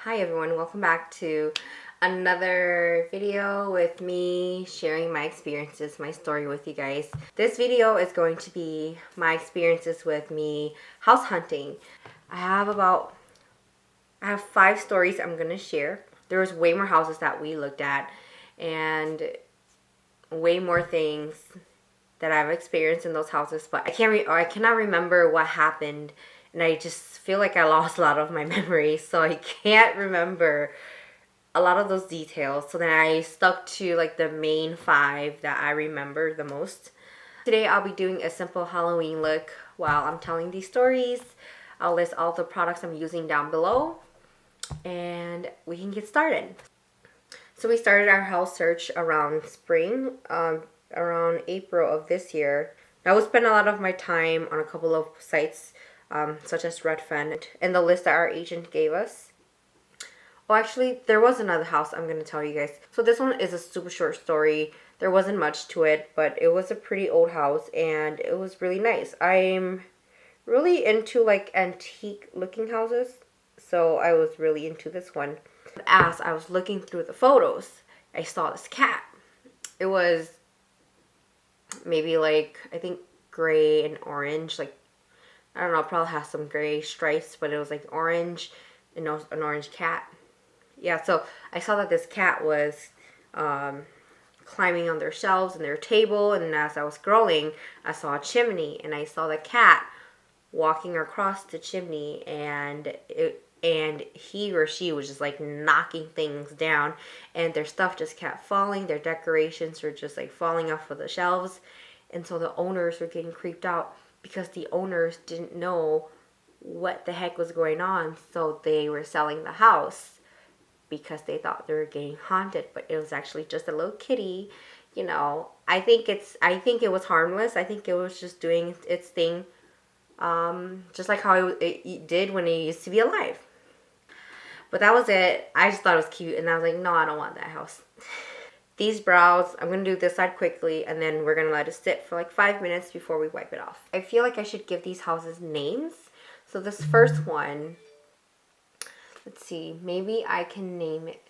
Hi everyone, welcome back to another video with me sharing my experiences, my story with you guys. This video is going to be my experiences with me house hunting. I have 5 stories I'm going to share. There was way more houses that we looked at and way more things that I've experienced in those houses, but I cannot remember what happened, and I just feel like I lost a lot of my memories, so I can't remember a lot of those details. So then I stuck to like the main 5 that I remember the most. Today I'll be doing a simple Halloween look while I'm telling these stories. I'll list all the products I'm using down below and we can get started. So we started our house search around spring, around April of this year. I would spend a lot of my time on a couple of sites such as Redfin and the list that our agent gave us. Oh, actually, there was another house I'm going to tell you guys. So this one is a super short story. There wasn't much to it, but it was a pretty old house and it was really nice. I'm really into like antique looking houses, so I was really into this one. As I was looking through the photos, I saw this cat. It was maybe like, I think gray and orange, like, I don't know, probably has some gray stripes, but it was like orange, and an orange cat. Yeah, so I saw that this cat was climbing on their shelves and their table, and as I was scrolling, I saw a chimney, and I saw the cat walking across the chimney, and he or she was just like knocking things down, and their stuff just kept falling. Their decorations were just like falling off of the shelves, and so the owners were getting creeped out because the owners didn't know what the heck was going on, so they were selling the house because they thought they were getting haunted, but it was actually just a little kitty. You know, I think it was harmless. I think it was just doing its thing, just like how it did when it used to be alive. But that was it. I just thought it was cute, and I was like, no, I don't want that house. These brows, I'm going to do this side quickly, and then we're going to let it sit for like 5 minutes before we wipe it off. I feel like I should give these houses names. So this first one, let's see, maybe I can name it.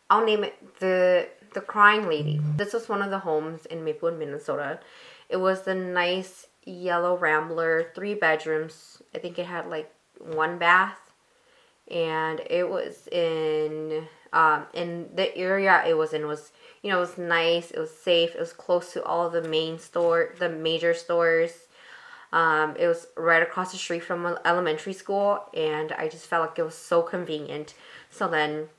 I'll name it the Crying Lady. This was one of the homes in Maplewood, Minnesota. It was the nice yellow Rambler, 3 bedrooms. I think it had like 1 bath. And it was in the area it was in was, you know, it was nice, it was safe, it was close to all of the major stores. It was right across the street from an elementary school, and I just felt like it was so convenient. So then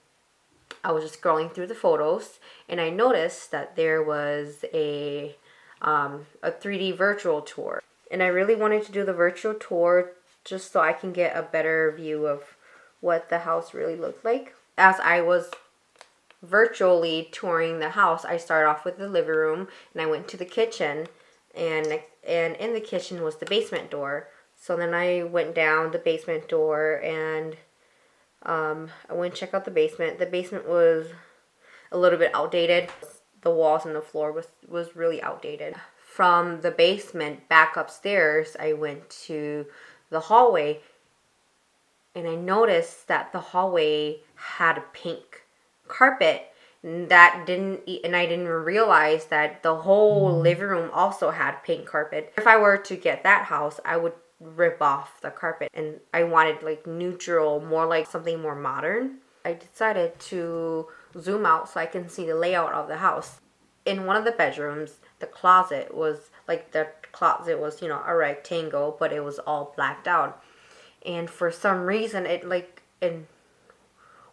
I was just scrolling through the photos, and I noticed that there was a 3D virtual tour, and I really wanted to do the virtual tour just so I can get a better view of what the house really looked like. As I was virtually touring the house, I started off with the living room, and I went to the kitchen, and in the kitchen was the basement door. So then I went down the basement door, and I went to check out the basement. The basement was a little bit outdated. The walls and the floor was really outdated. From the basement back upstairs, I went to the hallway, and I noticed that the hallway had a pink carpet, and I didn't realize that the whole living room also had pink carpet. If I were to get that house, I would rip off the carpet, and I wanted like neutral, more like something more modern. I decided to zoom out so I can see the layout of the house. In one of the bedrooms, the closet was, you know, a rectangle, but it was all blacked out. And for some reason,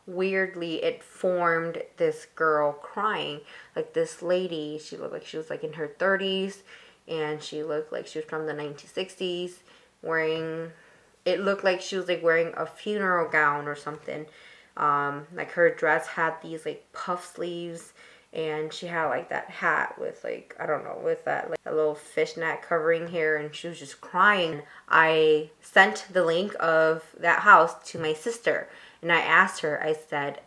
weirdly, it formed this girl crying. Like this lady, she looked like she was like in her 30s, and she looked like she was from the 1960s, it looked like she was like wearing a funeral gown or something. Like her dress had these like puff sleeves, and she had like that hat with like, I don't know, with that like a little fishnet covering hair, and she was just crying. I sent the link of that house to my sister, and I asked her, I said,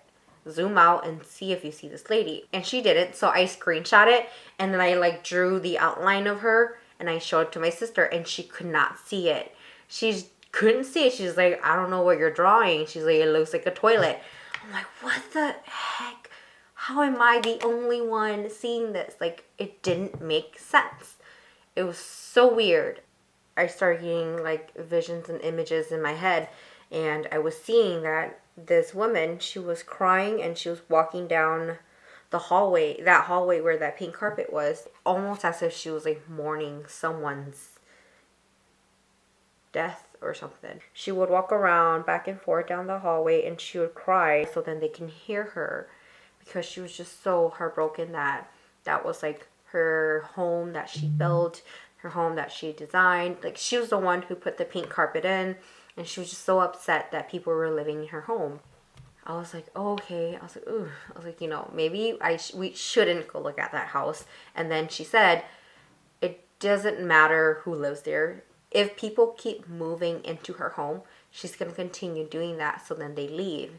zoom out and see if you see this lady. And she did it, so I screenshot it, and then I like drew the outline of her, and I showed it to my sister, and she could not see it. She couldn't see it. She's like, I don't know what you're drawing. She's like, it looks like a toilet. I'm like, what the heck? How am I the only one seeing this? Like, it didn't make sense. It was so weird. I started getting like visions and images in my head, and I was seeing that this woman, she was crying and she was walking down the hallway, that hallway where that pink carpet was, almost as if she was like mourning someone's death or something. She would walk around back and forth down the hallway and she would cry so then they can hear her, because she was just so heartbroken that that was like her home that she built, her home that she designed. Like, she was the one who put the pink carpet in, and she was just so upset that people were living in her home. I was like, oh, okay. I was like, ooh. I was like, you know, maybe we shouldn't go look at that house. And then she said, it doesn't matter who lives there. If people keep moving into her home, she's going to continue doing that, so then they leave.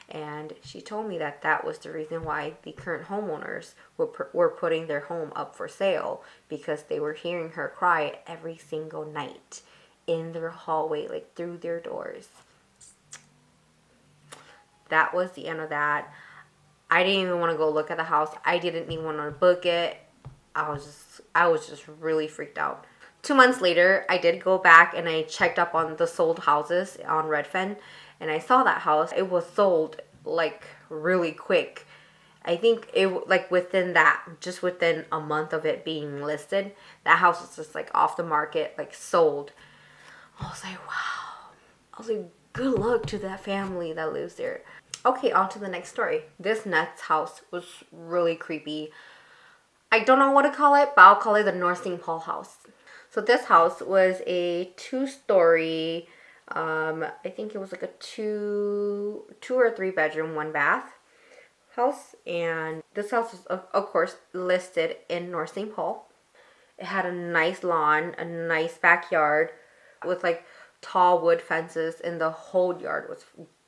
And she told me that that was the reason why the current homeowners were putting their home up for sale, because they were hearing her cry every single night in their hallway, like through their doors. That was the end of that. I didn't even want to go look at the house. I didn't even want to book it. I was just really freaked out. 2 months later, I did go back and I checked up on the sold houses on Redfin, and I saw that house. It was sold like really quick. I think it like within that, just within a month of it being listed, that house was just like off the market, like sold. I was like, wow. I was like, good luck to that family that lives there. Okay, on to the next story. This next house was really creepy. I don't know what to call it, but I'll call it the North St. Paul house. So this house was a 2-story, I think it was like a two or 3 bedroom, 1 bath house. And this house was, of course, listed in North St. Paul. It had a nice lawn, a nice backyard with like tall wood fences, and the whole yard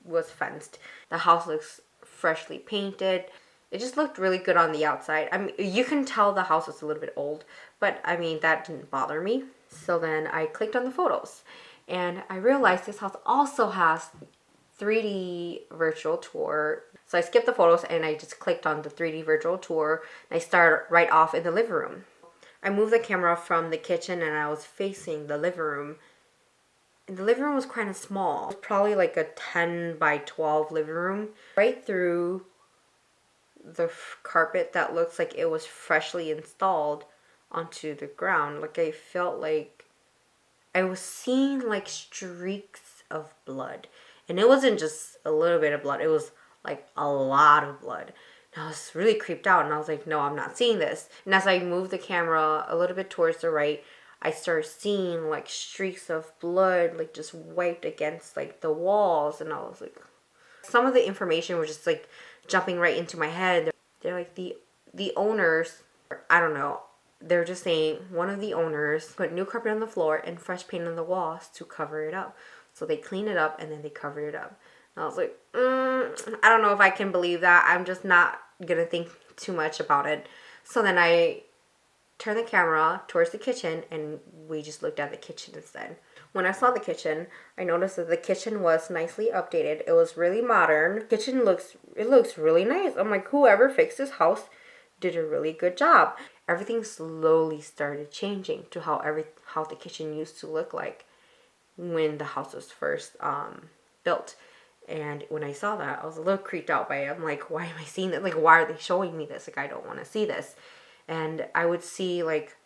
was fenced. The house looks freshly painted. It just looked really good on the outside. I mean, you can tell the house was a little bit old, but I mean, that didn't bother me. So then I clicked on the photos, and I realized this house also has 3D virtual tour. So I skipped the photos and I just clicked on the 3D virtual tour, and I started right off in the living room. I moved the camera from the kitchen and I was facing the living room. And the living room was kind of small. It was probably like a 10 by 12 living room. Right through the carpet that looks like it was freshly installed onto the ground. Like, I felt like I was seeing like streaks of blood. And it wasn't just a little bit of blood. It was like a lot of blood. And I was really creeped out, and I was like, no, I'm not seeing this. And as I moved the camera a little bit towards the right, I started seeing like streaks of blood, like just wiped against like the walls. And I was like, some of the information was just like jumping right into my head. They're like, the owners, I don't know, they're just saying one of the owners put new carpet on the floor and fresh paint on the walls to cover it up. So they cleaned it up and then they covered it up. And I was like, I don't know if I can believe that. I'm just not gonna think too much about it. So then I turned the camera towards the kitchen and we just looked at the kitchen instead. When I saw the kitchen, I noticed that the kitchen was nicely updated. It was really modern. The kitchen looks really nice. I'm like, whoever fixed this house did a really good job. Everything slowly started changing to how the kitchen used to look like when the house was first built. And when I saw that, I was a little creeped out by it. I'm like, why am I seeing that? Like, why are they showing me this? Like, I don't want to see this. And I would see like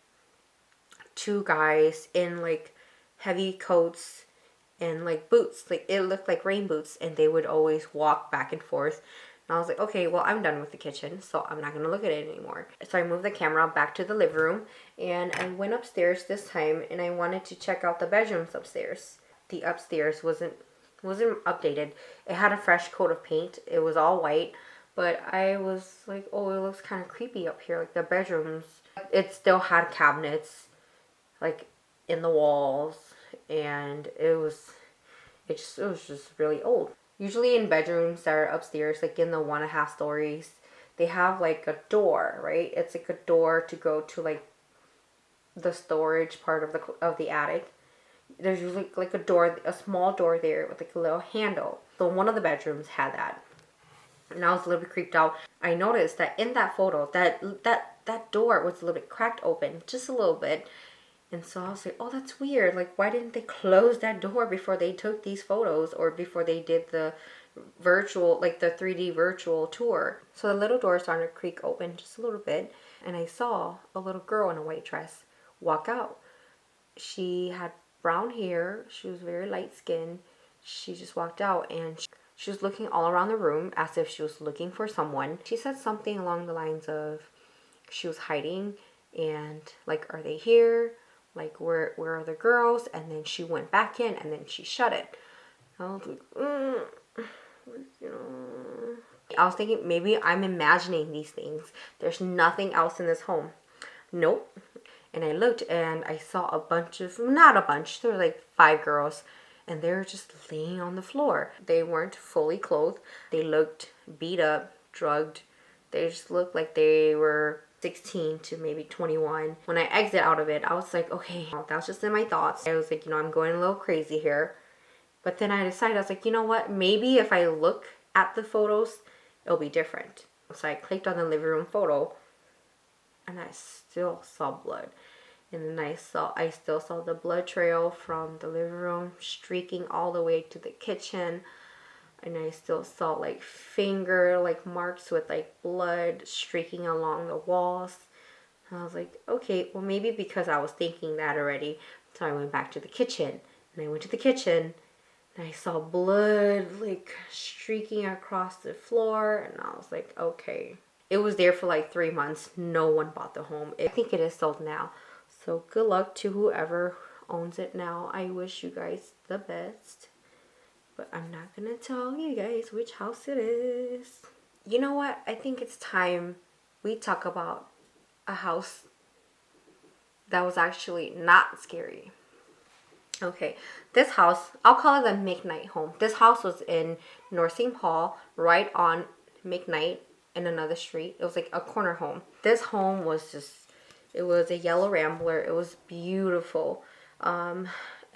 2 guys in like heavy coats and like boots. Like, it looked like rain boots, and they would always walk back and forth. And I was like, okay, well, I'm done with the kitchen, so I'm not going to look at it anymore. So I moved the camera back to the living room, and I went upstairs this time, and I wanted to check out the bedrooms upstairs. The upstairs wasn't updated. It had a fresh coat of paint. It was all white, but I was like, oh, it looks kind of creepy up here. Like, the bedrooms, it still had cabinets like in the walls, and it was just really old. Usually in bedrooms that are upstairs, like in the 1.5 stories, they have like a door, right? It's like a door to go to like the storage part of the attic. There's usually like a door, a small door there with like a little handle. So one of the bedrooms had that. and I was a little bit creeped out. I noticed that in that photo, that door was a little bit cracked open, just a little bit. And so I was like, oh, that's weird. Like, why didn't they close that door before they took these photos or before they did the virtual, like the 3D virtual tour? So the little door started to creak open just a little bit. And I saw a little girl in a white dress walk out. She had brown hair. She was very light skinned. She just walked out and she was looking all around the room as if she was looking for someone. She said something along the lines of she was hiding and like, are they here? Like, where are the girls? And then she went back in and then she shut it. I was like, you know. I was thinking maybe I'm imagining these things. There's nothing else in this home. Nope. And I looked and I saw a bunch of, not a bunch, there were like 5 girls. And they were just laying on the floor. They weren't fully clothed. They looked beat up, drugged. They just looked like they were 16 to maybe 21. When I exit out of it, I was like, okay, that was just in my thoughts. I was like, you know, I'm going a little crazy here. But then I decided, I was like, you know what? Maybe if I look at the photos, it'll be different. So I clicked on the living room photo and I still saw blood. And then I still saw the blood trail from the living room streaking all the way to the kitchen. And I still saw like finger like marks with like blood streaking along the walls. And I was like, okay, well maybe because I was thinking that already. So I went back to the kitchen. And I went to the kitchen and I saw blood like streaking across the floor. And I was like, okay. It was there for like 3 months. No one bought the home. I think it is sold now. So good luck to whoever owns it now. I wish you guys the best. But I'm not going to tell you guys which house it is. You know what? I think it's time we talk about a house that was actually not scary. Okay, this house, I'll call it the McKnight home. This house was in North St. Paul, right on McKnight in another street. It was like a corner home. This home was just, it was a yellow Rambler. It was beautiful. I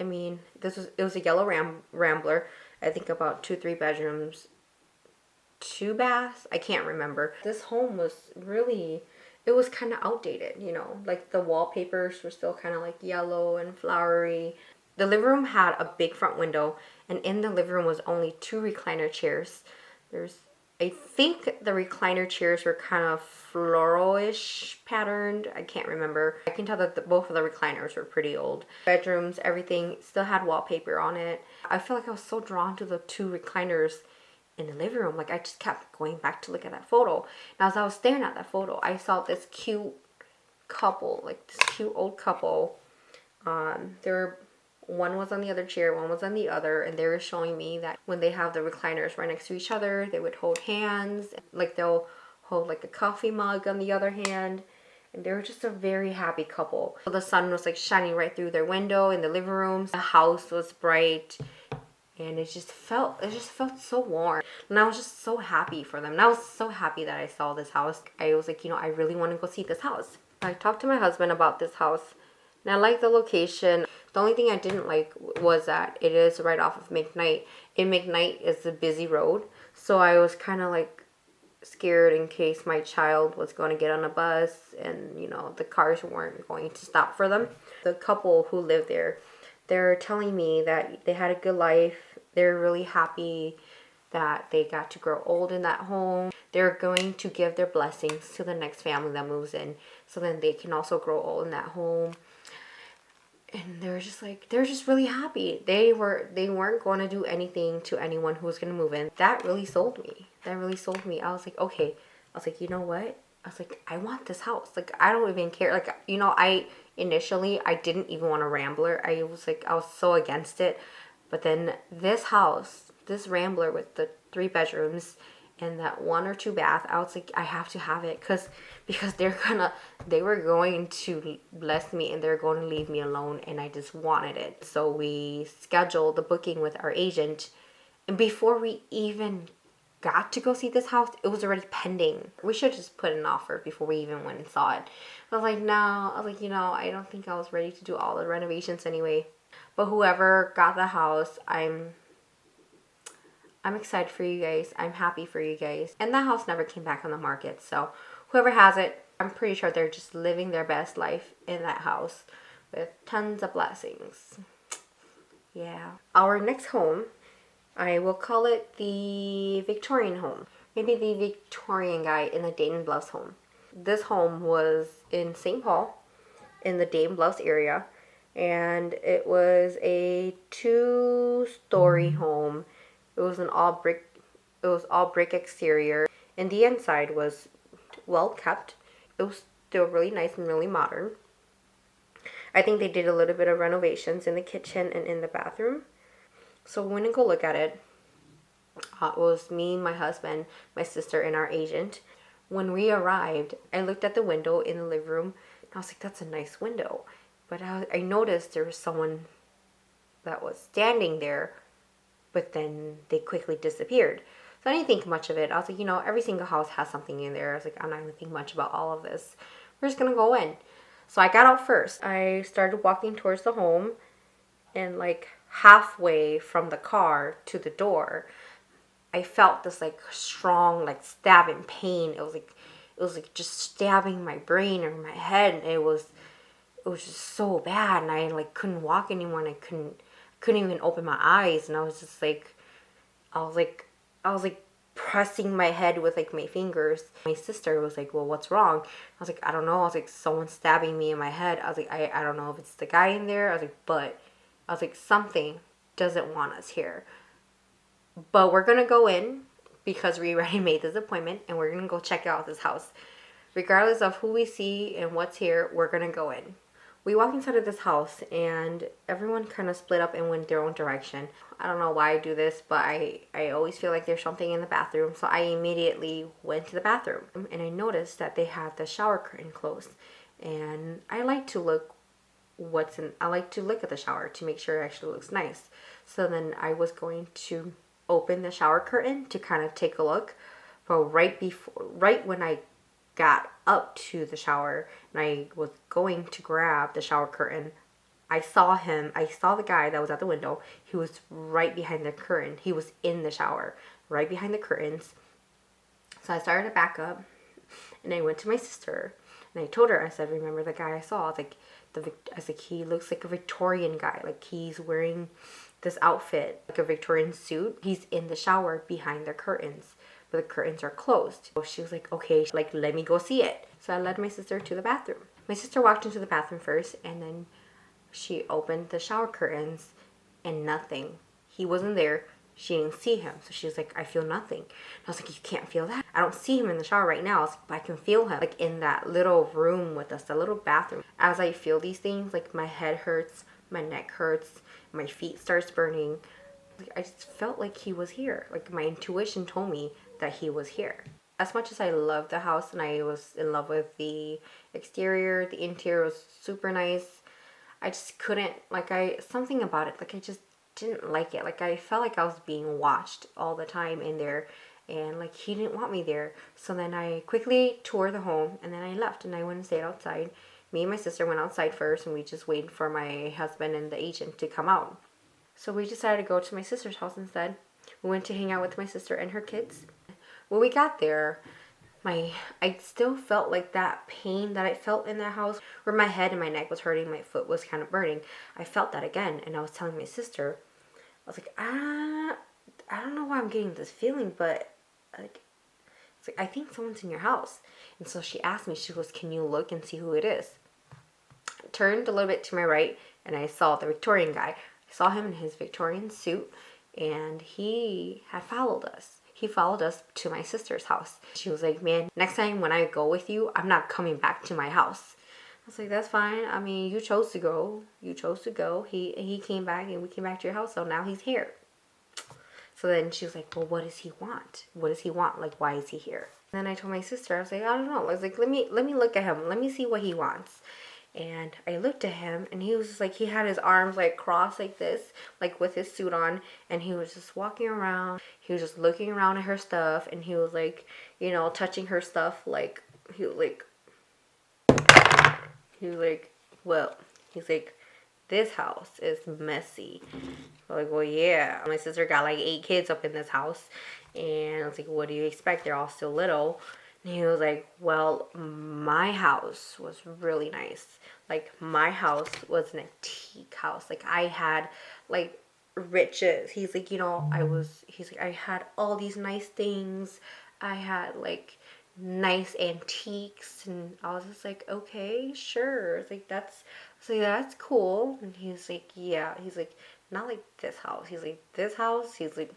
mean, it was a yellow Rambler. I think about 2-3 bedrooms, 2 baths. I can't remember. This home was really, it was kind of outdated, you know. Like the wallpapers were still kind of like yellow and flowery. The living room had a big front window, and in the living room was only 2 recliner chairs. I think the recliner chairs were kind of floral-ish patterned. I can't remember. I can tell that both of the recliners were pretty old. Bedrooms, everything still had wallpaper on it. I feel like I was so drawn to the 2 recliners in the living room. Like I just kept going back to look at that photo. And as I was staring at that photo, I saw this cute couple, like this cute old couple. One was on the other chair, one was on the other, and they were showing me that when they have the recliners right next to each other, they would hold hands. Like they'll hold like a coffee mug on the other hand. And they were just a very happy couple. So the sun was like shining right through their window in the living room. The house was bright. And it just felt so warm. And I was just so happy for them. And I was so happy that I saw this house. I was like, you know, I really want to go see this house. I talked to my husband about this house. And I like the location. The only thing I didn't like was that it is right off of McKnight. And McKnight is a busy road. So I was kind of like scared in case my child was going to get on a bus and, you know, the cars weren't going to stop for them. The couple who lived there, they're telling me that they had a good life. They're really happy that they got to grow old in that home. They're going to give their blessings to the next family that moves in so then they can also grow old in that home. And they're just really happy. They weren't going to do anything to anyone who was going to move in. That really sold me. I was like, okay. I was like, you know what? I was like, I want this house. Like, I don't even care. Like, you know, initially, I didn't even want a Rambler. I was so against it. But then this house, this Rambler with the 3 bedrooms and that 1 or 2 bath, I was like, I have to have it because they were going to bless me and they're going to leave me alone, and I just wanted it. So we scheduled the booking with our agent, and before we even got to go see this house, it was already pending. We should just put an offer before we even went and saw it. I was like, no. I was like, you know, I don't think I was ready to do all the renovations anyway. But whoever got the house, I'm I'm excited for you guys. I'm happy for you guys. And that house never came back on the market. So whoever has it, I'm pretty sure they're just living their best life in that house with tons of blessings. Yeah. Our next home, I will call it the Victorian home. Maybe the Victorian guy in the Dayton Bluffs home. This home was in St. Paul, in the Dayton Bluffs area. And it was a 2-story home. It was all brick exterior. And the inside was well kept. It was still really nice and really modern. I think they did a little bit of renovations in the kitchen and in the bathroom. So we went and go look at it. It was me, my husband, my sister, and our agent. When we arrived, I looked at the window in the living room. And I was like, that's a nice window. But I noticed there was someone that was standing there, but then they quickly disappeared. So I didn't think much of it. I was like, every single house has something in there. I was like, I'm not going to think much about all of this. We're just going to go in. So I got out first. I started walking towards the home, and like halfway from the car to the door, I felt this like strong, like stabbing pain. It was like just stabbing my brain or my head. And it was just so bad, and I like couldn't walk anymore, and I couldn't even open my eyes. And I was just like, I was like pressing my head with like my fingers. My sister was like, well, what's wrong? I was like, I don't know. I was like, someone's stabbing me in my head. I was like, I don't know if it's the guy in there. I was like, something doesn't want us here. But we're gonna go in because we already made this appointment, and we're gonna go check out this house. Regardless of who we see and what's here, we're gonna go in. We walked inside of this house, and everyone kind of split up and went their own direction. I don't know why I do this, but I always feel like there's something in the bathroom. So I immediately went to the bathroom, and I noticed that they had the shower curtain closed. And I like to look at the shower to make sure it actually looks nice. So then I was going to open the shower curtain to kind of take a look. But right when I got up to the shower and I was going to grab the shower curtain, I saw the guy that was at the window. He was right behind the curtain. He was in the shower, right behind the curtains. So I started to back up, and I went to my sister, and I told her, I said, remember the guy I saw? I was like, he looks like a Victorian guy. Like, he's wearing this outfit, like a Victorian suit. He's in the shower behind the curtains, but the curtains are closed. So she was like, okay, like, let me go see it. So I led my sister to the bathroom. My sister walked into the bathroom first, and then she opened the shower curtains, and nothing. He wasn't there. She didn't see him. So she was like, I feel nothing. And I was like, you can't feel that. I don't see him in the shower right now. I was like, but I can feel him, like, in that little room with us, the little bathroom. As I feel these things, like, my head hurts, my neck hurts, my feet starts burning. Like, I just felt like he was here. Like, my intuition told me that he was here. As much as I loved the house and I was in love with the exterior, the interior was super nice. I just couldn't, something about it, like, I just didn't like it. Like, I felt like I was being watched all the time in there, and like, he didn't want me there. So then I quickly toured the home, and then I left, and I went and stayed outside. Me and my sister went outside first, and we just waited for my husband and the agent to come out. So we decided to go to my sister's house instead. We went to hang out with my sister and her kids. When we got there, I still felt like that pain that I felt in that house, where my head and my neck was hurting, my foot was kind of burning. I felt that again, and I was telling my sister, I was like, I don't know why I'm getting this feeling, but like, it's like, I think someone's in your house. And so she asked me, she goes, can you look and see who it is? I turned a little bit to my right, and I saw the Victorian guy. I saw him in his Victorian suit, and he had followed us. He followed us to my sister's house. She was like, man, next time when I go with you, I'm not coming back to my house. I was like, that's fine. I mean, you chose to go. You chose to go. He came back, and we came back to your house, so now he's here. So then she was like, well, what does he want? What does he want? Like, why is he here? And then I told my sister, I was like, I don't know. I was like, let me look at him. Let me see what he wants. And I looked at him, and he was just like, he had his arms like crossed like this, like with his suit on, and he was just walking around. He was just looking around at her stuff, and he was like, touching her stuff. Like, he's like, well, he's like, this house is messy. Like, well, yeah. My sister got like 8 kids up in this house. And I was like, what do you expect? They're all still little. And he was like, well, my house was really nice. Like, my house was an antique house. Like, I had like riches. He's like, he's like, I had all these nice things. I had like nice antiques. And I was just like, okay, sure. It's like, that's cool. And he's like, yeah. He's like, not like this house. He's like, this house. He's like,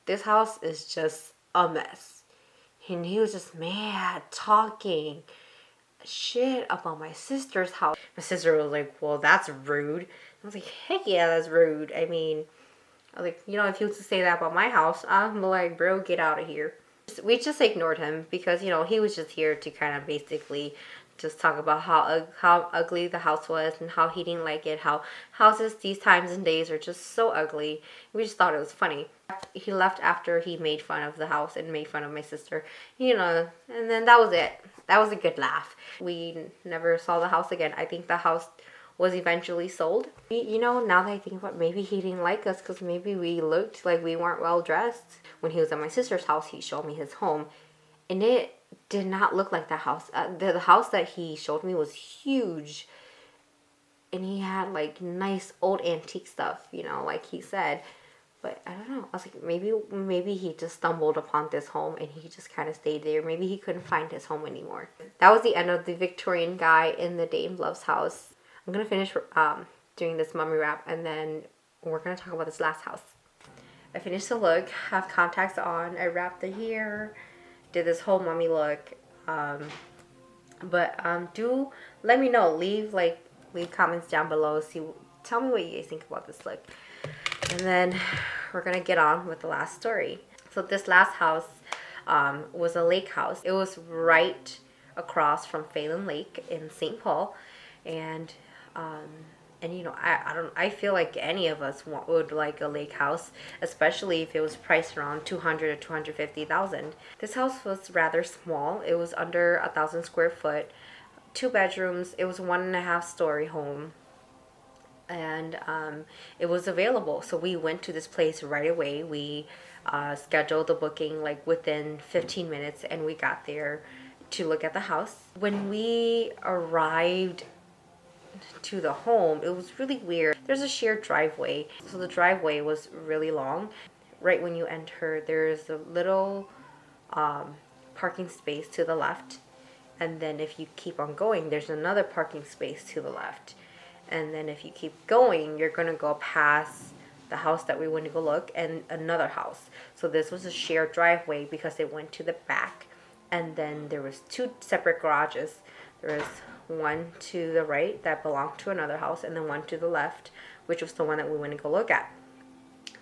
this house is just a mess. And he was just mad, talking shit about my sister's house. My sister was like, well, that's rude. I was like, heck yeah, that's rude. I mean, I was like, if he was to say that about my house, I'm like, bro, get out of here. We just ignored him because, he was just here to kind of basically just talk about how ugly the house was and how he didn't like it, how houses these times and days are just so ugly. We just thought it was funny. He left after he made fun of the house and made fun of my sister, and then that was it. That was a good laugh. We never saw the house again. I think the house was eventually sold. Now that I think about it, maybe he didn't like us because maybe we looked like we weren't well dressed. When he was at my sister's house, he showed me his home, and it did not look like the house. The house that he showed me was huge, and he had like nice old antique stuff, like he said. But I don't know. I was like, maybe he just stumbled upon this home and he just kind of stayed there. Maybe he couldn't find his home anymore. That was the end of the Victorian guy in the Dame Love's house. I'm gonna finish doing this mummy wrap, and then we're gonna talk about this last house. I finished the look, have contacts on, I wrapped the hair, did this whole mummy look. Do let me know. Leave comments down below. Tell me what you guys think about this look. And then we're gonna get on with the last story. So this last house was a lake house. It was right across from Phelan Lake in St. Paul, and I feel like any of us would like a lake house, especially if it was priced around 200 or 250,000. This house was rather small. It was under 1,000 square foot, 2 bedrooms. It was 1.5 story home, and it was available. So we went to this place right away. We scheduled the booking like within 15 minutes, and we got there to look at the house. When we arrived to the home, it was really weird. There's a shared driveway, so the driveway was really long. Right when you enter, there's a little parking space to the left, and then if you keep on going, there's another parking space to the left, and then if you keep going, you're gonna go past the house that we went to go look and another house. So this was a shared driveway because it went to the back, and then there was 2 separate garages. There was one to the right that belonged to another house, and then one to the left, which was the one that we went to go look at.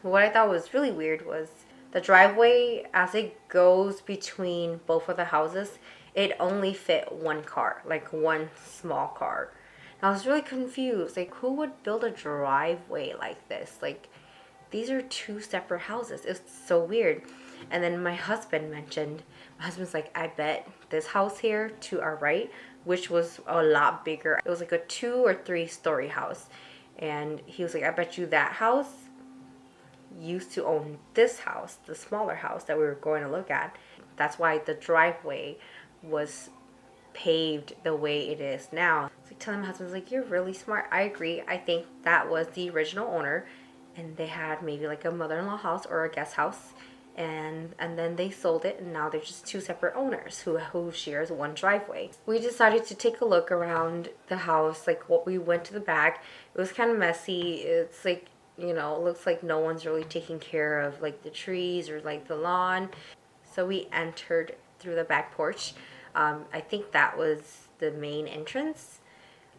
What I thought was really weird was the driveway, as it goes between both of the houses, it only fit one car, like one small car. And I was really confused, like, who would build a driveway like this? Like, these are 2 separate houses. It's so weird. And then my husband's like, I bet this house here to our right, which was a lot bigger. It was like a 2 or 3 story house. And he was like, I bet you that house used to own this house, the smaller house that we were going to look at. That's why the driveway was paved the way it is now. It's like telling my husband, like, you're really smart. I agree. I think that was the original owner, and they had maybe like a mother-in-law house or a guest house, and then they sold it, and now they're just 2 separate owners who shares one driveway. We decided to take a look around the house. Like, what we went to the back, it was kind of messy. It's like, it looks like no one's really taking care of like the trees or like the lawn. So we entered through the back porch. I think that was the main entrance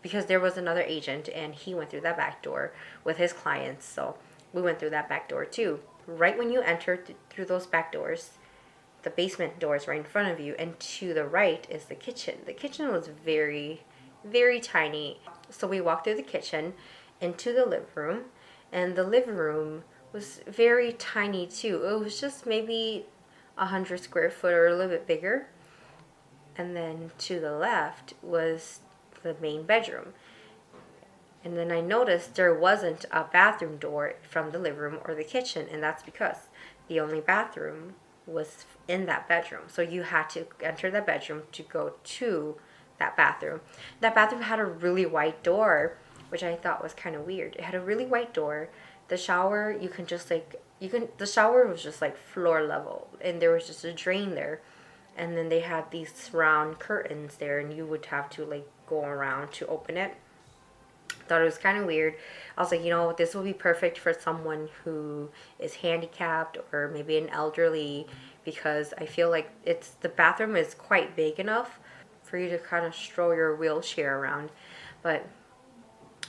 because there was another agent and he went through that back door with his clients. So we went through that back door too. Right when you enter through those back doors, the basement door is right in front of you, and to the right is the kitchen. The kitchen was very, very tiny. So we walked through the kitchen into the living room, and the living room was very tiny too. It was just maybe 100 square foot or a little bit bigger. And then to the left was the main bedroom. And then I noticed there wasn't a bathroom door from the living room or the kitchen, and that's because the only bathroom was in that bedroom. So you had to enter that bedroom to go to that bathroom. That bathroom had a really wide door, which I thought was kind of weird. It had a really wide door. The shower, you can just like, the shower was just like floor level, and there was just a drain there. And then they had these round curtains there, and you would have to like go around to open it. Thought it was kind of weird. I was like, you know, this will be perfect for someone who is handicapped or maybe an elderly, because I feel like the bathroom is quite big enough for you to kind of stroll your wheelchair around. But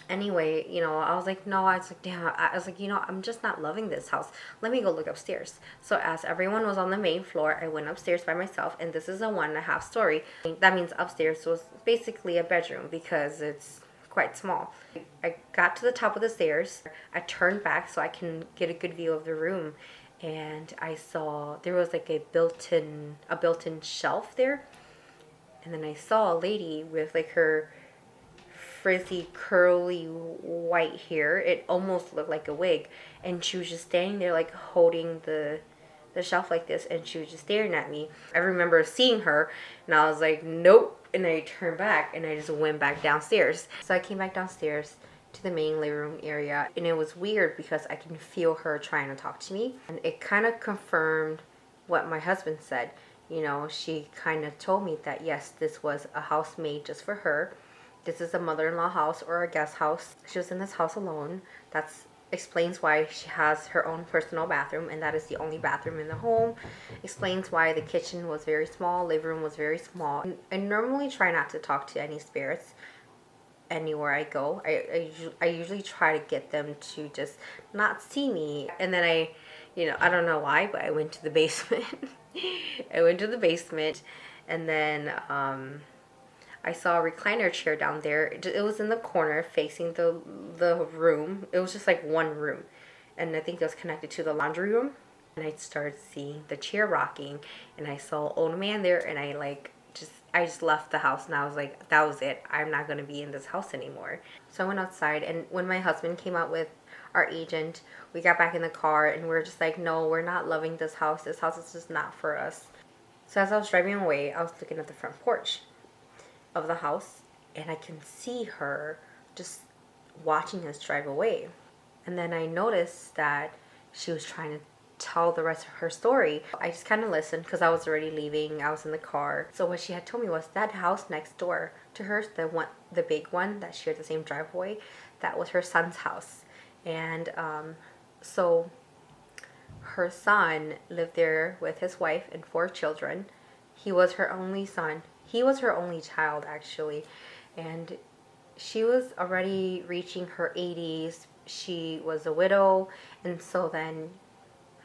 anyway, you know, I was like, no, I was like, damn, I was like, you know, I'm just not loving this house. Let me go look upstairs. So as everyone was on the main floor, I went upstairs by myself, and this is a 1.5 story. That means upstairs was basically a bedroom because it's quite small. I got to the top of the stairs. I turned back so I can get a good view of the room, and I saw there was like a built-in shelf there. And then I saw a lady with like her frizzy curly white hair. It almost looked like a wig, and she was just standing there like holding the shelf like this, and she was just staring at me. I remember seeing her, and I was like, nope. And I turned back, and I just went back downstairs. So I came back downstairs to the main living room area, and it was weird because I can feel her trying to talk to me, and it kind of confirmed what my husband said. You know, she kind of told me that yes, this was a house made just for her. This is a mother-in-law house or a guest house. She was in this house alone. That's explains why she has her own personal bathroom, and that is the only bathroom in the home. Explains why the kitchen was very small, living room was very small. I normally try not to talk to any spirits anywhere I go. I usually try to get them to just not see me. And then I don't know why, but I went to the basement. I went to the basement, and then I saw a recliner chair down there. It was in the corner facing the room. It was just like one room, and I think it was connected to the laundry room. And I started seeing the chair rocking, and I saw an old man there, and I just left the house, and I was like, that was it. I'm not going to be in this house anymore. So I went outside, and when my husband came out with our agent, we got back in the car, and we were just like, no, we're not loving this house. This house is just not for us. So as I was driving away, I was looking at the front porch of the house, and I can see her just watching us drive away. And then I noticed that she was trying to tell the rest of her story. I just kind of listened because I was already leaving. I was in the car. So what she had told me was that house next door to hers, the big one that shared the same driveway, that was her son's house. And so her son lived there with his wife and 4 children. He was her only son. He was her only child, actually. And she was already reaching her 80s. She was a widow, and so then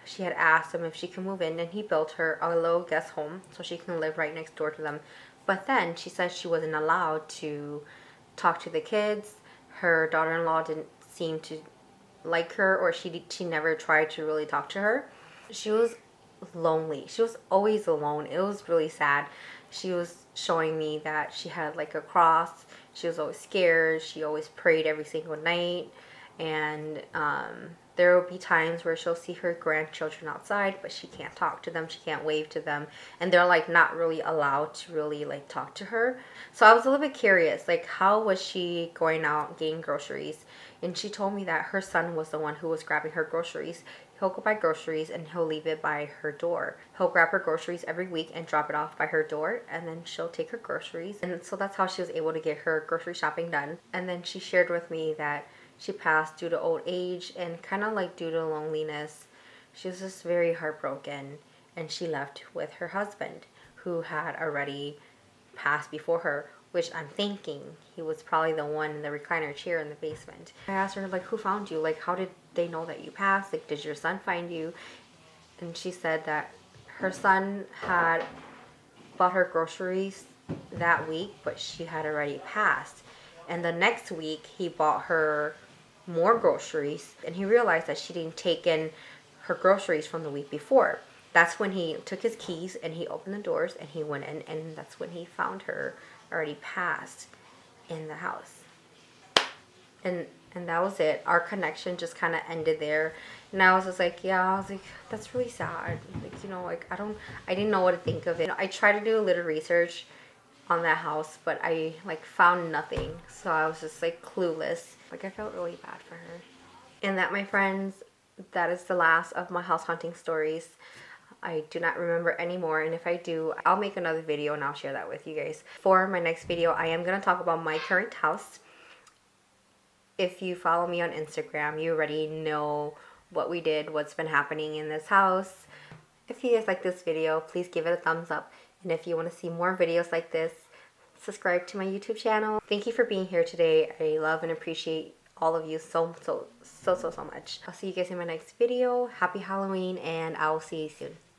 she had asked him if she could move in, and he built her a little guest home so she can live right next door to them. But then she said she wasn't allowed to talk to the kids. Her daughter-in-law didn't seem to like her, or she never tried to really talk to her. She was lonely. She was always alone. It was really sad. She was showing me that she had like a cross. She was always scared. She always prayed every single night. And there will be times where she'll see her grandchildren outside, but she can't talk to them. She can't wave to them. And they're like not really allowed to really like talk to her. So I was a little bit curious, like how was she going out getting groceries? And she told me that her son was the one who was grabbing her groceries. He'll go buy groceries and he'll leave it by her door. He'll grab her groceries every week and drop it off by her door, and then she'll take her groceries. And so that's how she was able to get her grocery shopping done. And then she shared with me that she passed due to old age and kind of like due to loneliness. She was just very heartbroken, and she left with her husband, who had already passed before her, which I'm thinking he was probably the one in the recliner chair in the basement. I asked her, like, who found you? Like, how did they know that you passed? Like, did your son find you? And she said that her son had bought her groceries that week, but she had already passed. And the next week, he bought her more groceries, and he realized that she didn't take in her groceries from the week before. That's when he took his keys and he opened the doors and he went in, and that's when he found her already passed in the house. and that was it. Our connection just kind of ended there. And I was just like, yeah, I was like, that's really sad. Like, you know, like I didn't know what to think of it. I tried to do a little research on that house, but I like found nothing. So I was just like clueless. Like I felt really bad for her. And that, my friends, that is the last of my house hunting stories. I do not remember anymore, and if I do, I'll make another video and I'll share that with you guys. For my next video, I am going to talk about my current house. If you follow me on Instagram, you already know what we did, what's been happening in this house. If you guys like this video, please give it a thumbs up. And if you want to see more videos like this, subscribe to my YouTube channel. Thank you for being here today. I love and appreciate all of you so much. I'll see you guys in my next video. Happy Halloween, and I will see you soon.